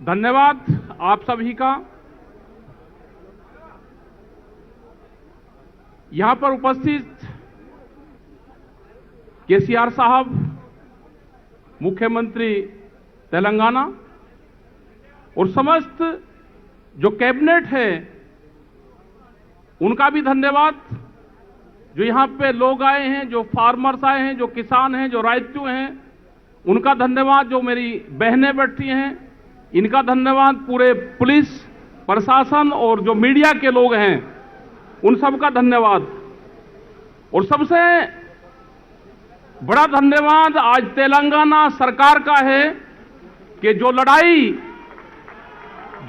धन्यवाद आप सभी का। यहां पर उपस्थित केसीआर साहब, मुख्यमंत्री तेलंगाना, और समस्त जो कैबिनेट है उनका भी धन्यवाद। जो यहां पे लोग आए हैं, जो फार्मर्स आए हैं, जो किसान हैं, जो राइतू हैं, उनका धन्यवाद। जो मेरी बहनें बैठी हैं, इनका धन्यवाद। पूरे पुलिस प्रशासन और जो मीडिया के लोग हैं, उन सबका धन्यवाद। और सबसे बड़ा धन्यवाद आज तेलंगाना सरकार का है कि जो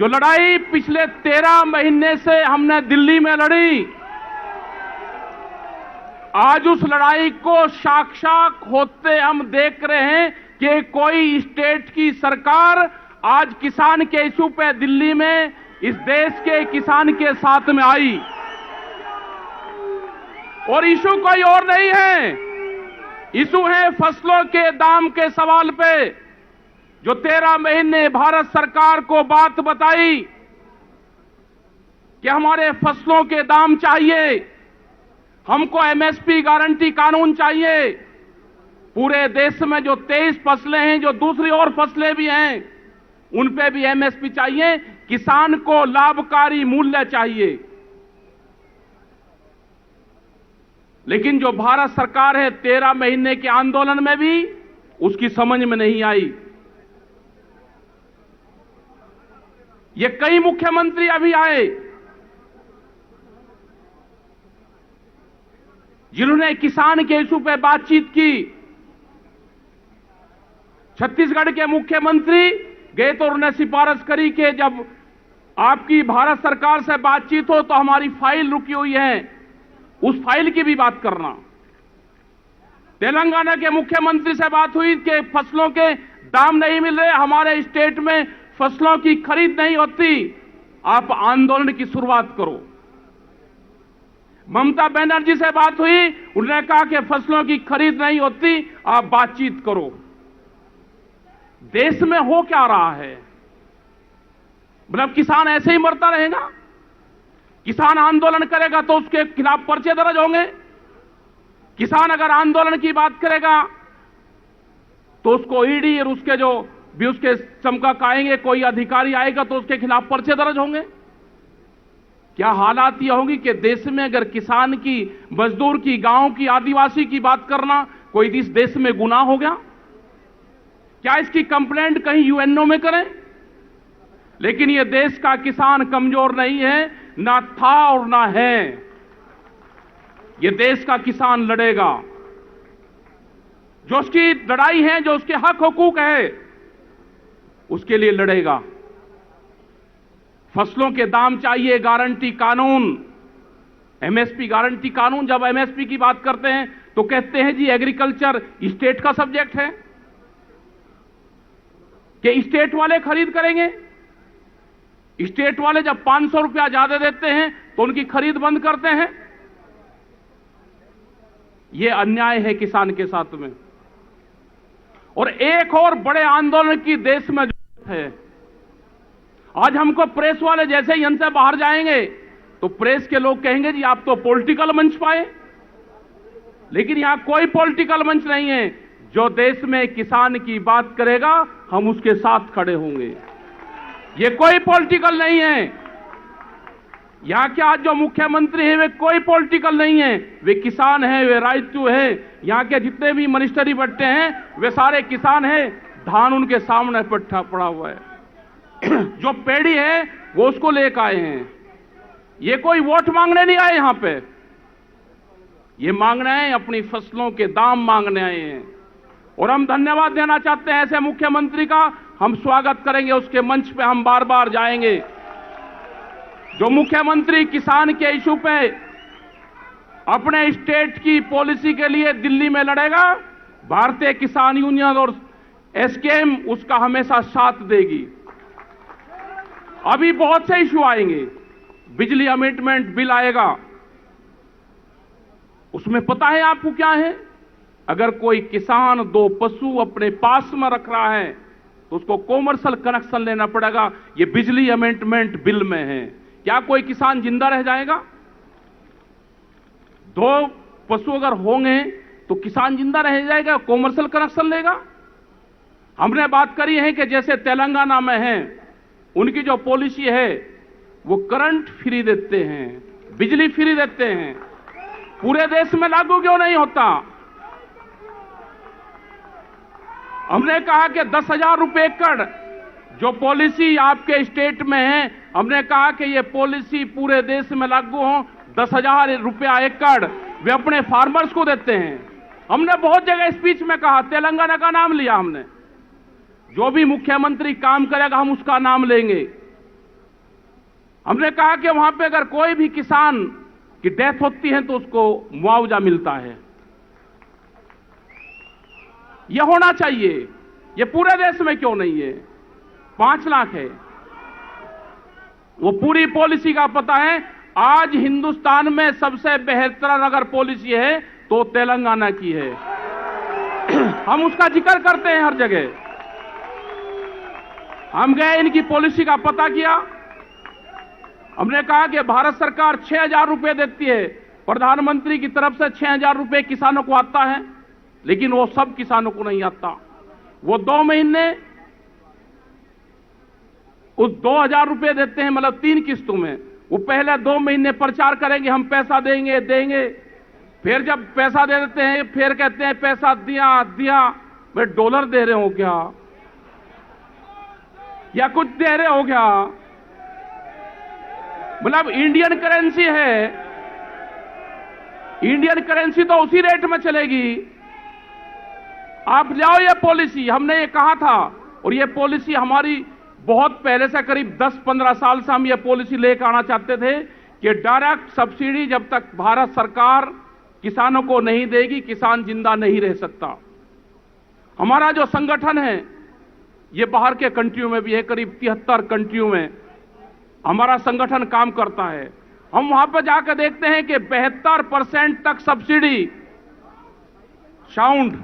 लड़ाई पिछले 13 महीने से हमने दिल्ली में लड़ी, आज उस लड़ाई को साक्षात होते हम देख रहे हैं कि कोई स्टेट की सरकार आज किसान के इशू पे दिल्ली में इस देश के किसान के साथ में आई। और इशू कोई और नहीं है, इशू है फसलों के दाम के सवाल पे। जो 13 महीने भारत सरकार को बात बताई कि हमारे फसलों के दाम चाहिए, हमको एमएसपी गारंटी कानून चाहिए। पूरे देश में जो 23 फसलें हैं, जो दूसरी और फसलें भी हैं, उन पे भी एमएसपी चाहिए। किसान को लाभकारी मूल्य चाहिए। लेकिन जो भारत सरकार है, 13 महीने के आंदोलन में भी उसकी समझ में नहीं आई। ये कई मुख्यमंत्री अभी आए जिन्होंने किसान के इशू पे बातचीत की। छत्तीसगढ़ के मुख्यमंत्री गए तो उन्होंने सिफारिश करी कि जब आपकी भारत सरकार से बातचीत हो तो हमारी फाइल रुकी हुई है, उस फाइल की भी बात करना। तेलंगाना के मुख्यमंत्री से बात हुई कि फसलों के दाम नहीं मिल रहे, हमारे स्टेट में फसलों की खरीद नहीं होती, आप आंदोलन की शुरुआत करो। ममता बनर्जी से बात हुई, उन्होंने कहा कि फसलों की खरीद नहीं होती, आप बातचीत करो। देश में हो क्या रहा है? मतलब किसान ऐसे ही मरता रहेगा? किसान आंदोलन करेगा तो उसके खिलाफ पर्चे दर्ज होंगे? किसान अगर आंदोलन की बात करेगा तो उसको ईडी और उसके जो भी उसके चमका आएंगे, कोई अधिकारी आएगा तो उसके खिलाफ पर्चे दर्ज होंगे? क्या हालात यह होगी कि देश में अगर किसान की, मजदूर की, गांव की, आदिवासी की बात करना कोई इस देश में गुनाह हो गया? क्या इसकी कंप्लेंट कहीं यूएनओ में करें? लेकिन यह देश का किसान कमजोर नहीं है, ना था और ना है। यह देश का किसान लड़ेगा। जो उसकी लड़ाई है, जो उसके हक हुकूक है, उसके लिए लड़ेगा। फसलों के दाम चाहिए, गारंटी कानून, एमएसपी गारंटी कानून। जब एमएसपी की बात करते हैं तो कहते हैं जी एग्रीकल्चर स्टेट का सब्जेक्ट है, कि स्टेट वाले खरीद करेंगे। स्टेट वाले जब 500 रुपया ज्यादा देते हैं तो उनकी खरीद बंद करते हैं। यह अन्याय है किसान के साथ में। और एक और बड़े आंदोलन की देश में जरूरत है। आज हमको प्रेस वाले जैसे ही इनसे बाहर जाएंगे तो प्रेस के लोग कहेंगे जी आप तो पॉलिटिकल मंच पाए। लेकिन यहां कोई पॉलिटिकल मंच नहीं है। जो देश में किसान की बात करेगा हम उसके साथ खड़े होंगे। ये कोई पॉलिटिकल नहीं है। यहां के आज जो मुख्यमंत्री हैं वे कोई पॉलिटिकल नहीं है, वे किसान हैं, वे राइतू हैं। यहां के जितने भी मिनिस्टरी बैठे हैं वे सारे किसान हैं। धान उनके सामने पड़ा हुआ है। जो पेड़ी है वो उसको लेकर आए हैं। ये कोई वोट मांगने नहीं आए यहां पे, ये मांगने आए, अपनी फसलों के दाम मांगने आए हैं। और हम धन्यवाद देना चाहते हैं ऐसे मुख्यमंत्री का। हम स्वागत करेंगे, उसके मंच पे हम बार बार जाएंगे। जो मुख्यमंत्री किसान के इशू पे अपने स्टेट की पॉलिसी के लिए दिल्ली में लड़ेगा, भारतीय किसान यूनियन और एसकेएम उसका हमेशा साथ देगी। अभी बहुत से इशू आएंगे, बिजली अमेंडमेंट बिल आएगा, उसमें पता है आपको क्या है? अगर कोई किसान 2 पशु अपने पास में रख रहा है तो उसको कॉमर्शियल कनेक्शन लेना पड़ेगा। ये बिजली अमेंडमेंट बिल में है। क्या कोई किसान जिंदा रह जाएगा? 2 पशु अगर होंगे तो किसान जिंदा रह जाएगा, कॉमर्शियल कनेक्शन लेगा। हमने बात करी है कि जैसे तेलंगाना में है, उनकी जो पॉलिसी है वो करंट फ्री देते हैं, बिजली फ्री देते हैं। पूरे देश में लागू क्यों नहीं होता? हमने कहा कि 10,000 रुपए एकड़ जो पॉलिसी आपके स्टेट में है, हमने कहा कि ये पॉलिसी पूरे देश में लागू हो। 10,000 रुपया एकड़ वे अपने फार्मर्स को देते हैं। हमने बहुत जगह स्पीच में कहा, तेलंगाना का नाम लिया हमने। जो भी मुख्यमंत्री काम करेगा हम उसका नाम लेंगे। हमने कहा कि वहां पे अगर कोई भी किसान की डेथ होती है तो उसको मुआवजा मिलता है। यह होना चाहिए। यह पूरे देश में क्यों नहीं है? 5 लाख है। वो पूरी पॉलिसी का पता है। आज हिंदुस्तान में सबसे बेहतरीन अगर पॉलिसी है तो तेलंगाना की है। हम उसका जिक्र करते हैं हर जगह। हम गए, इनकी पॉलिसी का पता किया। हमने कहा कि भारत सरकार 6,000 रुपए देती है, प्रधानमंत्री की तरफ से 6,000 रुपए किसानों को आता है, लेकिन वो सब किसानों को नहीं आता। वो 2 महीने उस 2,000 रुपए देते हैं, मतलब 3 किस्तों में। वो पहले 2 महीने प्रचार करेंगे, हम पैसा देंगे देंगे, फिर जब पैसा दे देते हैं फिर कहते हैं पैसा दिया दिया। भाई डॉलर दे रहे हो क्या या कुछ दे रहे हो क्या? मतलब इंडियन करेंसी है, इंडियन करेंसी तो उसी रेट में चलेगी। आप लाओ ये पॉलिसी। हमने ये कहा था, और ये पॉलिसी हमारी बहुत पहले से, करीब 10-15 साल से हम ये पॉलिसी लेकर आना चाहते थे कि डायरेक्ट सब्सिडी जब तक भारत सरकार किसानों को नहीं देगी, किसान जिंदा नहीं रह सकता। हमारा जो संगठन है ये बाहर के कंट्रियों में भी है, करीब 73 कंट्रियों में हमारा संगठन काम करता है। हम वहां पर जाकर देखते हैं कि 72% तक सब्सिडी। साउंड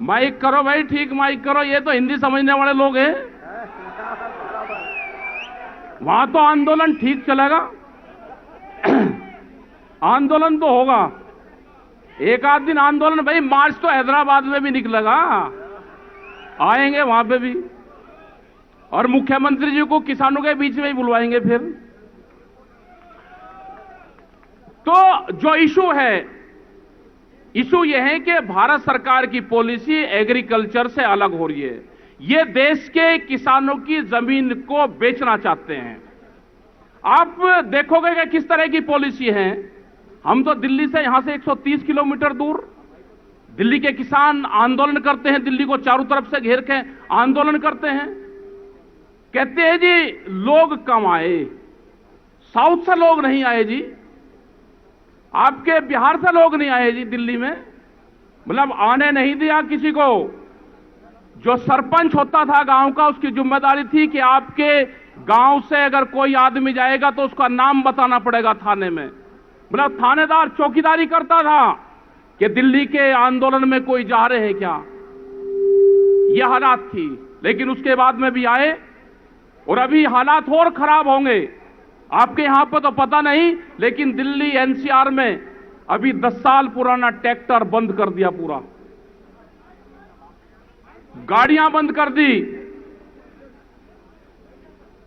माइक करो भाई, ठीक माइक करो। ये तो हिंदी समझने वाले लोग हैं। वहां तो आंदोलन ठीक चलेगा। आंदोलन तो होगा, एक आध दिन आंदोलन। भाई मार्च तो हैदराबाद में भी निकलेगा, आएंगे वहां पे भी, और मुख्यमंत्री जी को किसानों के बीच में ही बुलवाएंगे फिर। तो जो इशू है, इशू यह है कि भारत सरकार की पॉलिसी एग्रीकल्चर से अलग हो रही है। ये देश के किसानों की जमीन को बेचना चाहते हैं। आप देखोगे कि किस तरह की पॉलिसी है। हम तो दिल्ली से, यहां से 130 किलोमीटर दूर दिल्ली के किसान आंदोलन करते हैं, दिल्ली को चारों तरफ से घेर के आंदोलन करते हैं। कहते हैं जी लोग कम आए, साउथ से लोग नहीं आए जी, आपके बिहार से लोग नहीं आए जी दिल्ली में। मतलब आने नहीं दिया किसी को। जो सरपंच होता था गांव का, उसकी जिम्मेदारी थी कि आपके गांव से अगर कोई आदमी जाएगा तो उसका नाम बताना पड़ेगा थाने में। मतलब थानेदार चौकीदारी करता था कि दिल्ली के आंदोलन में कोई जा रहे हैं क्या। यह हालात थी। लेकिन उसके बाद में भी आए, और अभी हालात और खराब होंगे। आपके यहां पर तो पता नहीं, लेकिन दिल्ली एनसीआर में अभी 10 साल पुराना ट्रैक्टर बंद कर दिया, पूरा गाड़ियां बंद कर दी।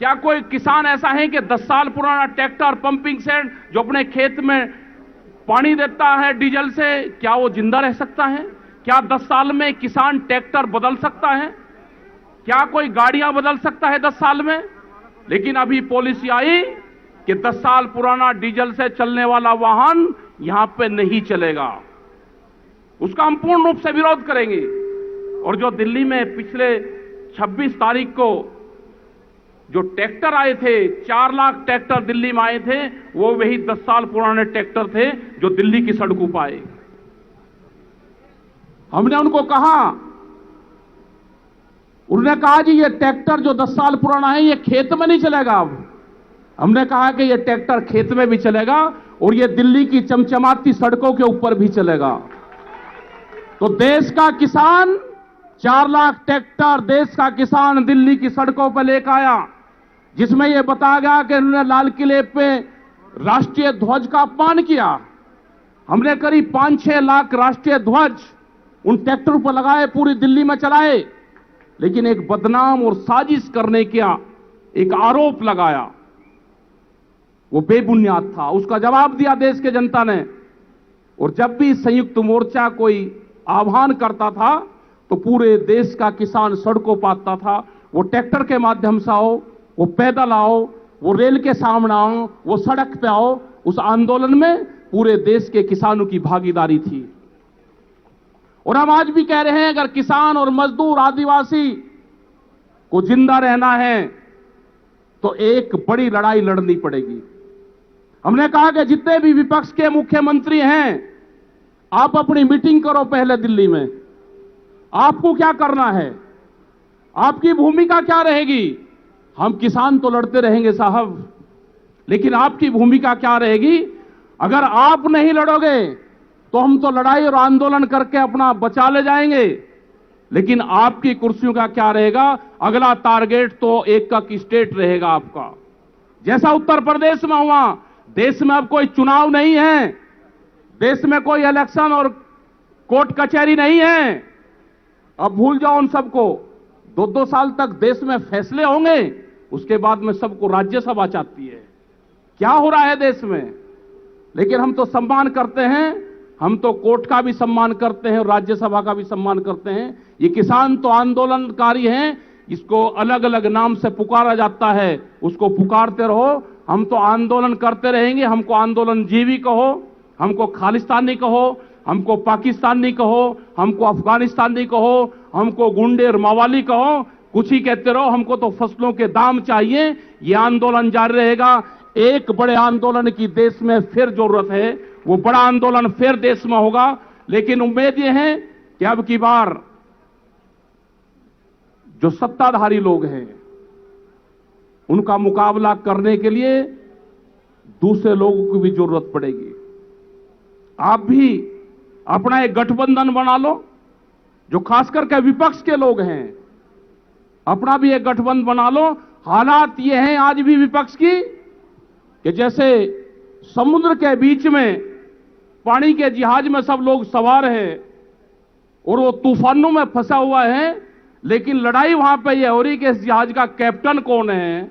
क्या कोई किसान ऐसा है कि 10 साल पुराना ट्रैक्टर, पंपिंग सेट जो अपने खेत में पानी देता है डीजल से, क्या वो जिंदा रह सकता है? क्या 10 साल में किसान ट्रैक्टर बदल सकता है? क्या कोई गाड़ियां बदल सकता है 10 साल में? लेकिन अभी पॉलिसी आई कि 10 साल पुराना डीजल से चलने वाला वाहन यहां पे नहीं चलेगा। उसका हम पूर्ण रूप से विरोध करेंगे। और जो दिल्ली में पिछले 26 तारीख को जो ट्रैक्टर आए थे, 4 लाख ट्रैक्टर दिल्ली में आए थे, वो वही 10 साल पुराने ट्रैक्टर थे जो दिल्ली की सड़कों पर आए। हमने उनको कहा, उन्होंने कहा जी ये ट्रैक्टर जो 10 साल पुराना है ये खेत में नहीं चलेगा। अब हमने कहा कि ये ट्रैक्टर खेत में भी चलेगा और ये दिल्ली की चमचमाती सड़कों के ऊपर भी चलेगा। तो देश का किसान 4 लाख ट्रैक्टर देश का किसान दिल्ली की सड़कों पर लेकर आया, जिसमें यह बताया गया कि उन्होंने लाल किले पे राष्ट्रीय ध्वज का अपमान किया। हमने करीब 5-6 लाख राष्ट्रीय ध्वज उन ट्रैक्टर पर लगाए, पूरी दिल्ली में चलाए, लेकिन एक बदनाम और साजिश करने का एक आरोप लगाया, वो बेबुनियाद था। उसका जवाब दिया देश के जनता ने। और जब भी संयुक्त मोर्चा कोई आह्वान करता था तो पूरे देश का किसान सड़कों पर आता था। वो ट्रैक्टर के माध्यम से आओ, वो पैदल आओ, वो रेल के सामने आओ, वो सड़क पे आओ, उस आंदोलन में पूरे देश के किसानों की भागीदारी थी। और हम आज भी कह रहे हैं, अगर किसान और मजदूर आदिवासी को जिंदा रहना है तो एक बड़ी लड़ाई लड़नी पड़ेगी। हमने कहा कि जितने भी विपक्ष के मुख्यमंत्री हैं, आप अपनी मीटिंग करो पहले दिल्ली में। आपको क्या करना है, आपकी भूमिका क्या रहेगी? हम किसान तो लड़ते रहेंगे साहब, लेकिन आपकी भूमिका क्या रहेगी? अगर आप नहीं लड़ोगे तो हम तो लड़ाई और आंदोलन करके अपना बचा ले जाएंगे, लेकिन आपकी कुर्सियों का क्या रहेगा? अगला टारगेट तो एक का स्टेट रहेगा आपका। जैसा उत्तर प्रदेश में हुआ, देश में अब कोई चुनाव नहीं है, देश में कोई इलेक्शन और कोर्ट कचहरी नहीं है। अब भूल जाओ उन सबको। 2-2 साल तक देश में फैसले होंगे, उसके बाद में सबको राज्यसभा चाहती है। क्या हो रहा है देश में? लेकिन हम तो सम्मान करते हैं, हम तो कोर्ट का भी सम्मान करते हैं और राज्यसभा का भी सम्मान करते हैं। ये किसान तो आंदोलनकारी हैं, इसको अलग अलग नाम से पुकारा जाता है, उसको पुकारते रहो। हम तो आंदोलन करते रहेंगे। हमको आंदोलन जीवी कहो, हमको खालिस्तानी कहो, हमको पाकिस्तानी कहो, हमको अफगानिस्तानी कहो, हमको गुंडे और मवाली कहो, कुछ ही कहते रहो। हमको तो फसलों के दाम चाहिए। ये आंदोलन जारी रहेगा। एक बड़े आंदोलन की देश में फिर जरूरत है, वो बड़ा आंदोलन फिर देश में होगा। लेकिन उम्मीद ये है कि अब की बार जो सत्ताधारी लोग हैं, उनका मुकाबला करने के लिए दूसरे लोगों की भी जरूरत पड़ेगी। आप भी अपना एक गठबंधन बना लो, जो खास करके विपक्ष के लोग हैं, अपना भी एक गठबंधन बना लो। हालात ये हैं आज भी विपक्ष की कि जैसे समुद्र के बीच में पानी के जहाज में सब लोग सवार हैं और वो तूफानों में फंसा हुआ है, लेकिन लड़ाई वहां पे ये हो रही कि इस जहाज का कैप्टन कौन है।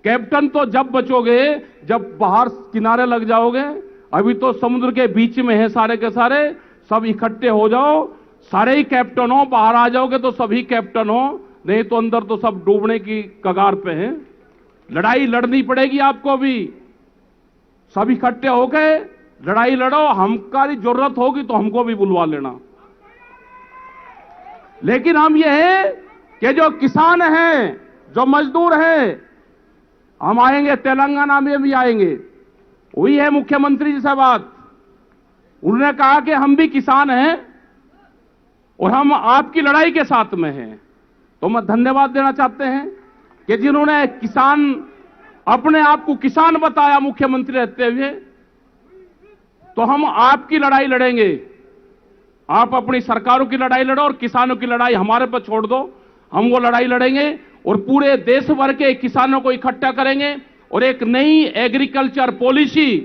कैप्टन तो जब बचोगे जब बाहर किनारे लग जाओगे। अभी तो समुद्र के बीच में है सारे के सारे। सब इकट्ठे हो जाओ, सारे ही कैप्टन हो। बाहर आ जाओगे तो सभी कैप्टन हो, नहीं तो अंदर तो सब डूबने की कगार पे हैं। लड़ाई लड़नी पड़ेगी आपको भी। सब इकट्ठे होके लड़ाई लड़ो। हमारी जरूरत होगी तो हमको भी बुलवा लेना। लेकिन हम ये है कि जो किसान हैं, जो मजदूर हैं, हम आएंगे, तेलंगाना में भी आएंगे। वही है मुख्यमंत्री जी से बात। उन्होंने कहा कि हम भी किसान हैं और हम आपकी लड़ाई के साथ में हैं। तो मैं धन्यवाद देना चाहते हैं कि जिन्होंने किसान, अपने आप को किसान बताया मुख्यमंत्री रहते हुए, तो हम आपकी लड़ाई लड़ेंगे। आप अपनी सरकारों की लड़ाई लड़ो और किसानों की लड़ाई हमारे पर छोड़ दो। हम वो लड़ाई लड़ेंगे और पूरे देश भर के किसानों को इकट्ठा करेंगे और एक नई एग्रीकल्चर पॉलिसी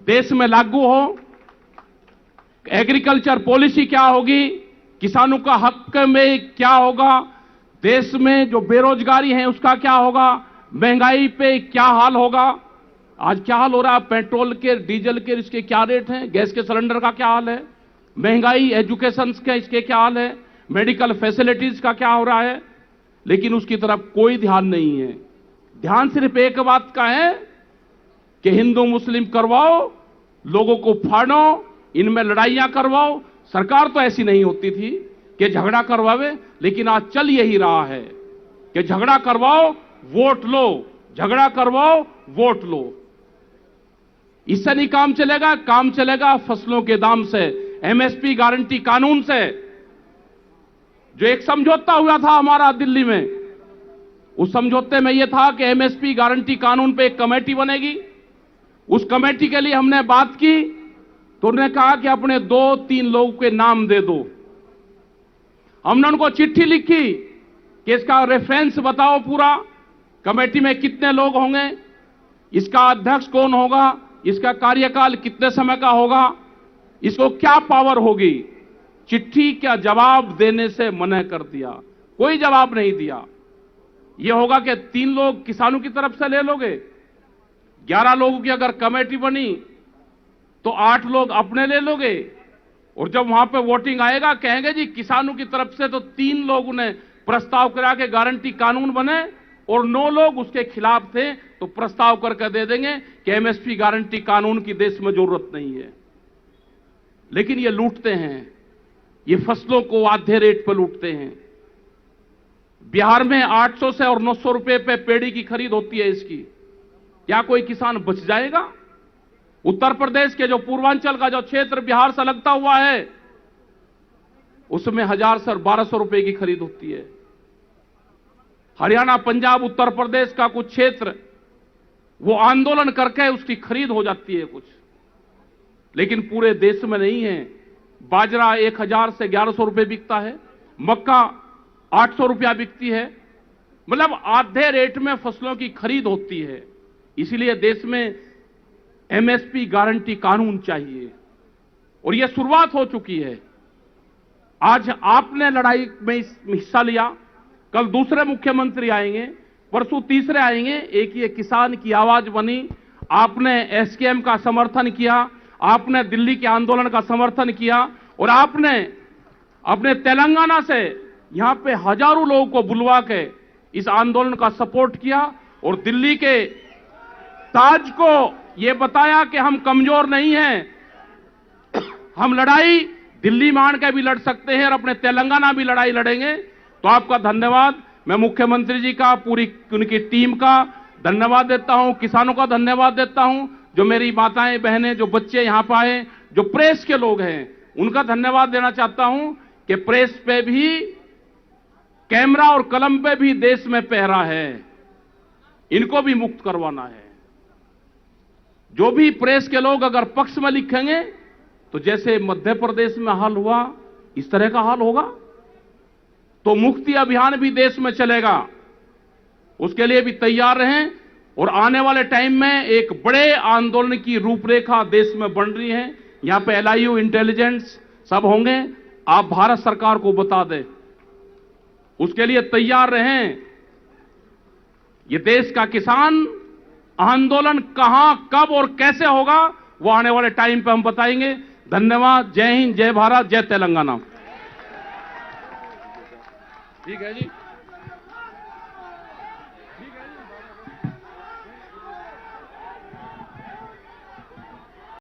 देश में लागू हो। एग्रीकल्चर पॉलिसी क्या होगी, किसानों का हक में क्या होगा, देश में जो बेरोजगारी है उसका क्या होगा, महंगाई पे क्या हाल होगा। आज क्या हाल हो रहा है, पेट्रोल के, डीजल के, इसके क्या रेट हैं, गैस के सिलेंडर का क्या हाल है, महंगाई, एजुकेशन के इसके क्या हाल है, मेडिकल फैसिलिटीज का क्या हो रहा है। लेकिन उसकी तरफ कोई ध्यान नहीं है। ध्यान सिर्फ एक बात का है कि हिंदू मुस्लिम करवाओ, लोगों को फाड़ो, इनमें लड़ाइयां करवाओ। सरकार तो ऐसी नहीं होती थी कि झगड़ा करवावे, लेकिन आज चल यही रहा है कि झगड़ा करवाओ, वोट लो, झगड़ा करवाओ, वोट लो। इससे नहीं काम चलेगा। काम चलेगा फसलों के दाम से, एमएसपी गारंटी कानून से। जो एक समझौता हुआ था हमारा दिल्ली में, उस समझौते में यह था कि एमएसपी गारंटी कानून पे एक कमेटी बनेगी। उस कमेटी के लिए हमने बात की तो उन्होंने कहा कि अपने 2-3 लोगों के नाम दे दो। हमने उनको चिट्ठी लिखी कि इसका रेफरेंस बताओ पूरा, कमेटी में कितने लोग होंगे, इसका अध्यक्ष कौन होगा, इसका कार्यकाल कितने समय का होगा, इसको क्या पावर होगी। चिट्ठी का जवाब देने से मना कर दिया, कोई जवाब नहीं दिया। यह होगा कि 3 लोग किसानों की तरफ से ले लोगे, 11 लोगों की अगर कमेटी बनी तो 8 लोग अपने ले लोगे, और जब वहां पे वोटिंग आएगा कहेंगे जी किसानों की तरफ से तो 3 लोगों ने प्रस्ताव करा के गारंटी कानून बने और 9 लोग उसके खिलाफ थे, तो प्रस्ताव करके दे देंगे कि एमएसपी गारंटी कानून की देश में जरूरत नहीं है। लेकिन ये लूटते हैं, ये फसलों को आधे रेट पर लूटते हैं। बिहार में 800 से और 900 रुपए पे पेड़ी की खरीद होती है इसकी, क्या कोई किसान बच जाएगा? उत्तर प्रदेश के जो पूर्वांचल का जो क्षेत्र बिहार से लगता हुआ है, उसमें 1000 से 1200 रुपए की खरीद होती है। हरियाणा, पंजाब, उत्तर प्रदेश का कुछ क्षेत्र वो आंदोलन करके उसकी खरीद हो जाती है कुछ, लेकिन पूरे देश में नहीं है। बाजरा 1000 से 1100 रुपए बिकता है, मक्का 800 रुपया बिकती है, मतलब आधे रेट में फसलों की खरीद होती है। इसीलिए देश में एमएसपी गारंटी कानून चाहिए, और यह शुरुआत हो चुकी है। आज आपने लड़ाई में हिस्सा लिया, कल दूसरे मुख्यमंत्री आएंगे, परसों तीसरे आएंगे। एक ये किसान की आवाज बनी, आपने एसकेएम का समर्थन किया, आपने दिल्ली के आंदोलन का समर्थन किया, और आपने अपने तेलंगाना से यहां पे हजारों लोगों को बुलवा के इस आंदोलन का सपोर्ट किया, और दिल्ली के ताज को यह बताया कि हम कमजोर नहीं हैं, हम लड़ाई दिल्ली मान के भी लड़ सकते हैं और अपने तेलंगाना भी लड़ाई लड़ेंगे। तो आपका धन्यवाद, मैं मुख्यमंत्री जी का, पूरी उनकी टीम का धन्यवाद देता हूं, किसानों का धन्यवाद देता हूं, जो मेरी माताएं बहनें, जो बच्चे यहां पर आए, जो प्रेस के लोग हैं, उनका धन्यवाद देना चाहता हूं कि प्रेस पे भी, कैमरा और कलम पे भी देश में पहरा है, इनको भी मुक्त करवाना है। जो भी प्रेस के लोग अगर पक्ष में लिखेंगे तो जैसे मध्य प्रदेश में हाल हुआ इस तरह का हाल होगा, तो मुक्ति अभियान भी देश में चलेगा। उसके लिए भी तैयार रहें, और आने वाले टाइम में एक बड़े आंदोलन की रूपरेखा देश में बन रही है। यहां पे एलआईयू, इंटेलिजेंस सब होंगे, आप भारत सरकार को बता दें, उसके लिए तैयार रहें। ये देश का किसान आंदोलन कहां, कब और कैसे होगा, वो आने वाले टाइम पे हम बताएंगे। धन्यवाद। जय हिंद, जय भारत, जय तेलंगाना। ठीक है जी।